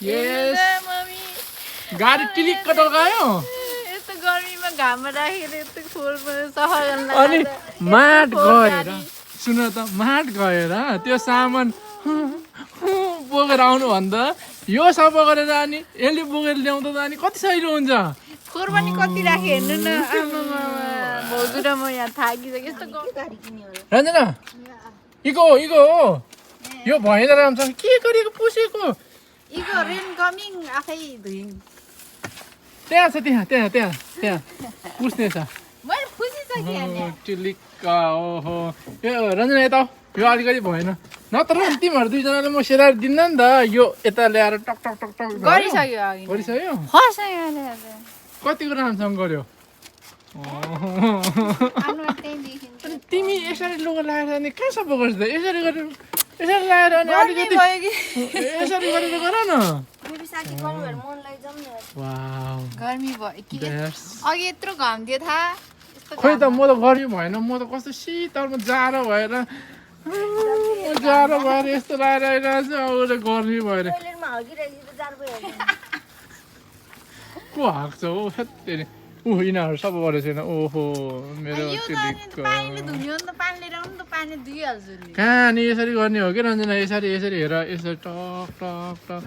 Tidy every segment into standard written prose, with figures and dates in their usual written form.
Yes. Mummy गाडी टिलिक्क लगायो यस्तो गर्मीमा घाममा राखेर यस्तो खोरमा सफा गर्न अनि माट गएर सुन त माट गएर त्यो सामान बोकेर आउनु भन्दा यो सफा गरेर अनि यसले बोकेर ल्याउँदा त अनि कति सहिलो हुन्छ खोर पनि कति राखेँ हेर्नु न आमामा भाउजू र म यहाँ थाकिसक्यो यस्तो गाडी किन्यो रञ्जना इगो इगो हो यो भएन राम्रोसँग के गरेको पुसेको इगो रेन कमिङ आफै धुइङ त्यहाँ छ त्यहाँ त्यहाँ त्यहाँ त्यहाँ पुस्ने छ मैले फुसिसकेँ नि टिलिक्क ओहो यो रञ्जना यता यो अलिकति भएन नत्र तिमीहरू दुईजनाले म सेलाएर दिन्न नि त यो यता ल्याएर टक टक टक टक गरिसक्यो अघि गरिसक्यो फसायो कतिको राम्रोसँग गर्यो अनि तिमी यसरी लुगा लगाएर अनि कहाँ सफा गर्छ त यसरी गरेर यसरी लगाएर अनि अलिकति यसरी गरेर गर न वाउ गर्मी भयो कि That's- अघि यत्रो घाम थियो थाहा खोइ त म त गर्मी भएन म त कस्तो शीतलमा जाडो भएर जाडो भएर यस्तो लगाएर आइरहेको छु अब गर्मी भएर को हाक्छ हो फेरि यिनीहरू सबै गरेको छैन ओहो मेरो टिलिक्क पानीले धुन्यो नि त पानी लिएर आउनु त पानी धुइहाल्छु नि कहाँ अनि यसरी गर्ने हो कि रञ्जना यसरी यसरी हेर यसरी टक टक टक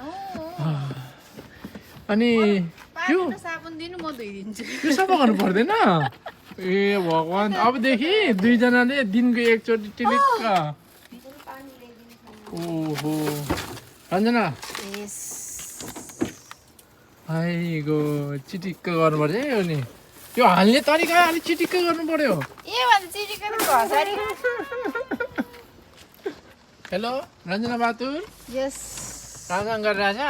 अनि पानी र साबुन दिनु म धुइदिन्छु यो सफा गर्नु पर्दैन ए भगवान् अबदेखि दुईजनाले दिनको एकचोटि टिलिक्क ओहो रञ्जना आइगो चिटिक्क गर्नु पर्छ है यो नि यो हाल्ने तरिका अलिक चिटिक्क गर्नु पर्यो ए भन्छ चिटिक्क त घसारी हेलो रञ्जना बहादुर यस रामसँग गरिरहेछ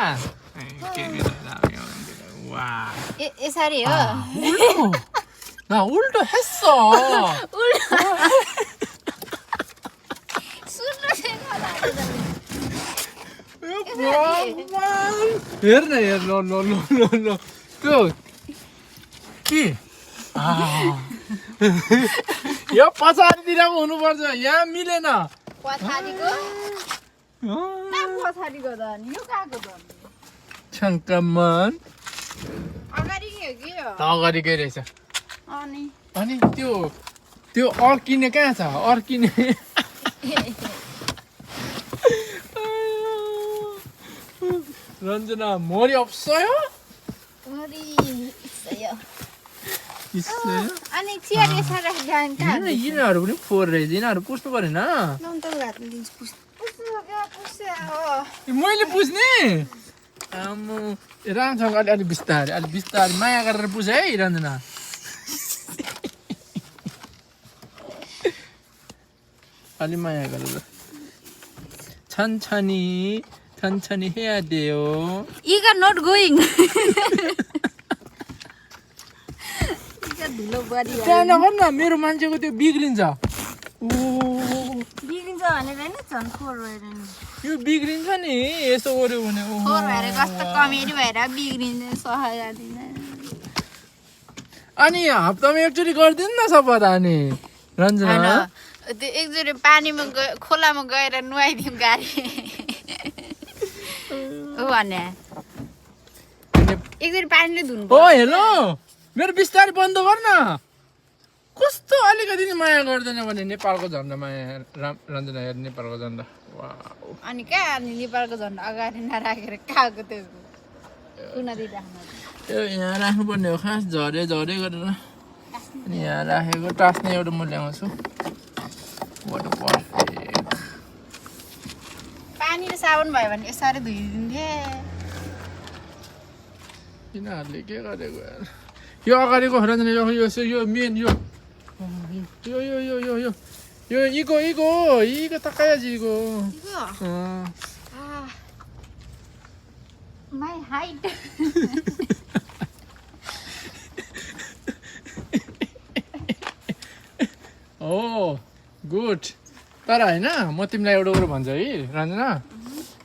यसरी हो उल्टो न उल्टो हेस्छ सुन्नु हेर न हेर ल ल ल ल ल त्यो के यो पछाडितिर हुनुपर्छ यहाँ मिलेन पछाडिको पछाडिको त अनि यो कहाँको त सङ्क्रमण अगाडि के हो कि यो त अगाडिकै रहेछ अनि अनि त्यो त्यो अर्किने कहाँ छ अर्किने रञ्जना मरि अप्सयो अनि चियर यसरी राखेर जाने कहाँ यिनीहरू पनि फोहोर रहेछ यिनीहरू पुस्नु परेन मैले पुस्ने आम्मु राम्रोसँग अलि बिस्तारै माया गरेर पुछ है रञ्जना अलि माया गरेर छनछनी हेया दियो ಈಗ not going धुलो बढी त्यहाँ नगर न मेरो मान्छेको त्यो बिग्रिन्छ ओ बिग्रिन्छ भनेर हैन झन् फोहोर भएर नि यो बिग्रिन्छ नि यसो गर्यो भने फोहोर भएर कस्तो कमेडी भएर बिग्रिन्छ सफा गर्दिन अनि हप्तामा एकचोटि गरिदिनु न सफा त अनि रञ्जना त्यो एकचोटि पानीमा खोलामा गएर नुहाइदिउँ गाडी हो भने एकचोटि पानीले धुनु ओ हेलो मेरो बिस्तारै बन्द गर न कस्तो अलिकति नि माया गर्दैन भने नेपालको झन्डा माया रञ्जना हेर नेपालको झन्डा वाउ अनि कहाँ अनि नेपालको झन्डा अगाडि नराखेर कहाँको त्यो कुनादी राख्नु त्यो यहाँ राख्नुपर्ने हो खास झरे गरेर अनि यहाँ राखेको टास्ने एउटा म ल्याउँछु पानी र साबुन भयो भने यसरी धुइदिन्थे यिनीहरूले के गरेको यार यो अगाडिको रञ्जना यो मेन यो इगो तकायाजीको माई हाइट ओ गुड तर होइन म तिमीलाई एउटा कुरो भन्छु है रञ्जना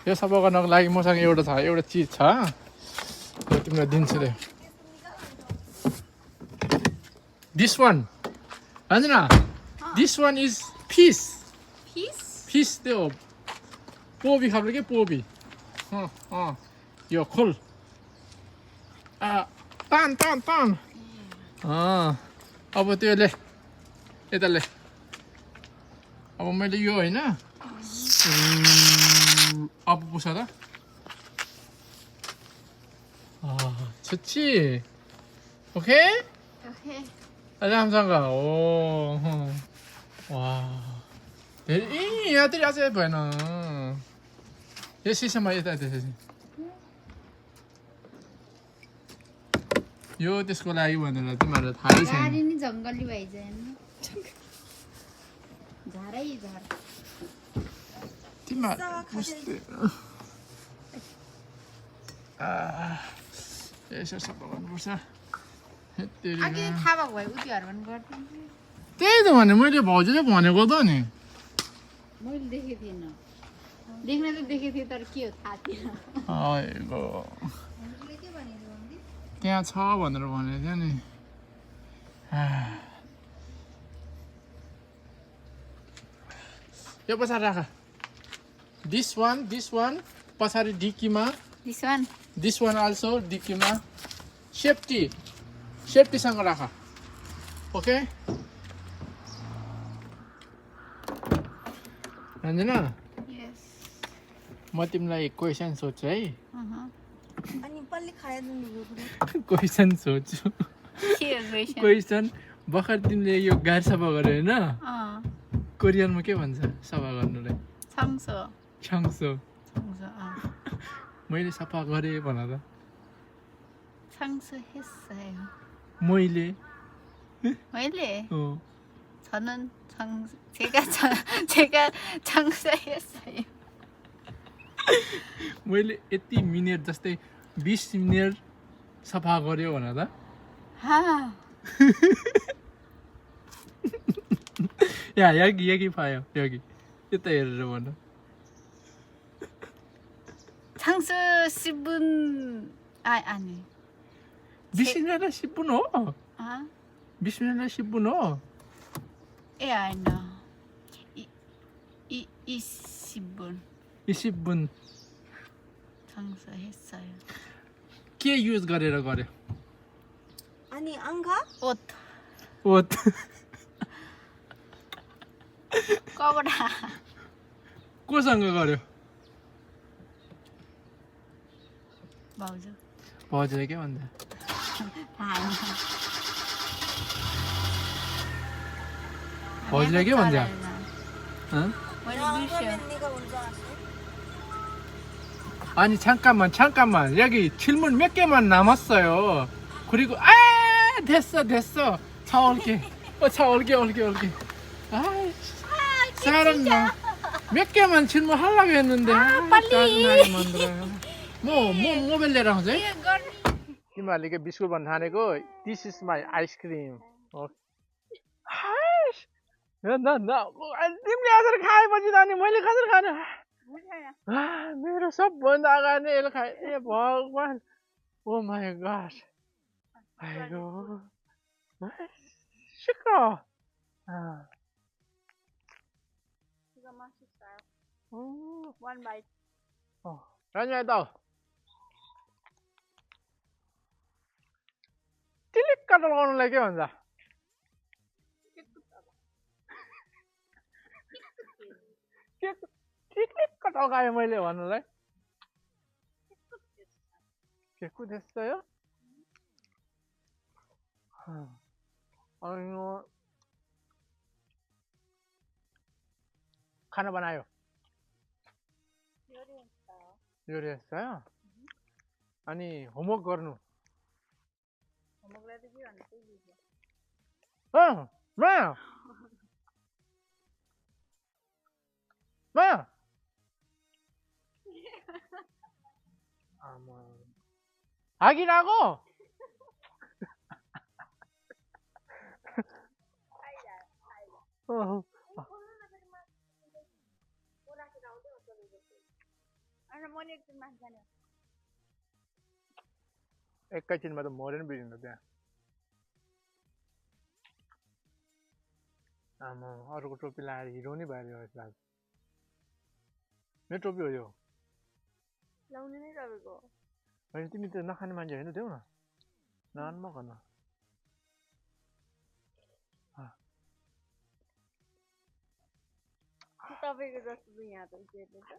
यो सफा गर्नको लागि मसँग एउटा चिज छ यो तिमीलाई दिन्छु रे this one Ranjana this one is fish त्यो पोबी खालको के पोबी यो खोल तान तान तान अब त्यो ले यता ले अब मैले यो होइन अब पुछ त 좋지 오케이 오케이. राम्रोसँग हो वा धेरै यात्री अझै भएन यो सिसामा यता त्यसै यो त्यसको लागि भनेर तिमीहरूलाई थाहै छैन गाडी नि जङ्गली भइजाएन झारै झार तिमीहरू यसो सफा गर्नुपर्छ अघि थाहा भएको भए उतिहरू पनि गर्थेँ त्यही त भने मैले भाउजूले भनेको त नि मैले देखेको थिइनँ देख्न त देखेको थिएँ तर के हो थाहा थिएन आइगो त्यहाँ छ भनेर भनेको थियो नि यो पछाडि राख दिस वान पछाडि डिक्कीमा दिस वान अल्सो डिक्कीमा सेफ्टीसँग राख ओके रञ्जना म तिमीलाई क्वेसन सोध्छु है अनि पल्ली खाइदिनु क्वेसन सोध्छु क्वेसन भर्खर तिमीले यो गाडी सफा गर्यो होइन कोरियनमा के भन्छ सफा गर्नुलाई छाङ्सो मैले सफा गरेँ भन त 청소했어요. मैले 저는 제가 청소했어요. मैले यति मिनेट जस्तै 20 मिनेट सफा गर्यो भन त 여기 봐요 여기 यता हेरेर भन 청소 10분 아니 20미니트 10분 호 20미니트 10분 호 아니나 20분 20분 청소했어요. के युज गरेर गर्यो अनि अङ्गा 옷 ओत कपडा कोसँग गर्यो भाउजू भाउजूले के भन्छ भाउजूले के भन्छ मैले बिर्स्यो. 아니 잠깐만 여기 질문 몇 개만 남았어요. 그리고 됐어 차 올게 차 올게 아이 사람 몇 개만 질문하려고 했는데 빨리. 짜증나게 만들어요. 뭐 벨레랑 하지? तिमीहरूले के बिस्कुट भन्न ठानेको दिस इज माई आइसक्रिम तिमीले आजर खाएपछि त अनि मैले कसरी खाने मेरो सबभन्दा अगाडि यसले खाए ए भगवान् ओ माई गॉड आइगो सिक्रो One bite. रञ्जना त टिलिक्क लगाउनुलाई के भन्छ टिलिक्क लगाएँ मैले भन्नुलाई के कुदेस्तयो अनि खाना बनायो 요리했어요? 아니 호모워크 गर्नु 마 아기라고 एकैछिनमा त मरेन बिर्सिन्छ त्यहाँ आमा अरूको टोपी लगाएर हिरो नि भएर लाग्छ मेरो टोपी हो यो लाउने नै तपाईँको होइन तिमी त नखाने मान्छे होइन देऊ न नआनमा न तपाईँको जस्तो यहाँ त उकेर्ने त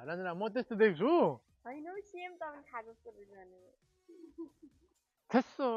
रञ्जना म त्यस्तो देख्छु होइन सेम तपाईँ खा जस्तो रहेछ भने त्यस्तो